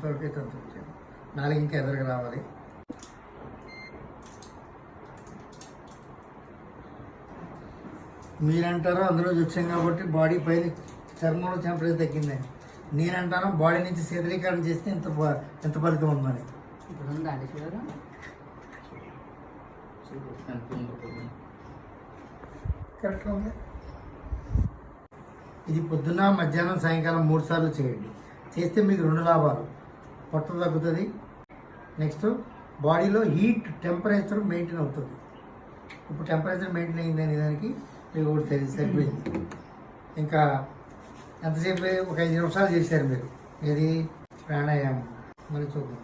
ఎంతవరకు అయితే అంత వచ్చాను. 4 ఇంకా ఎదురుగా రావాలి. మీరంటారో అందులో వచ్చాం కాబట్టి బాడీ పైన చర్మంలో టెంపరేచర్ తగ్గిందని, నేనంటాను బాడీ నుంచి శీతలీకరణ చేస్తే ఎంత ఫలితం ఉందని. కరెక్ట్గా ఉంది. ఇది పొద్దున్న, మధ్యాహ్నం, సాయంకాలం 3 సార్లు చేయండి. చేస్తే మీకు 2 లాభాలు: పొట్ట తగ్గుతుంది, నెక్స్ట్ బాడీలో హీట్ టెంపరేచర్ మెయింటైన్ అవుతుంది. ఇప్పుడు టెంపరేచర్ మెయింటైన్ అయిందని దానికి మీకు ఒకటి సరిపోయింది. ఇంకా ఎంతసేపు? ఒక 5 నిమిషాలు చేశారు మీరు. ఇది ప్రాణాయామం. మరి చూద్దాం.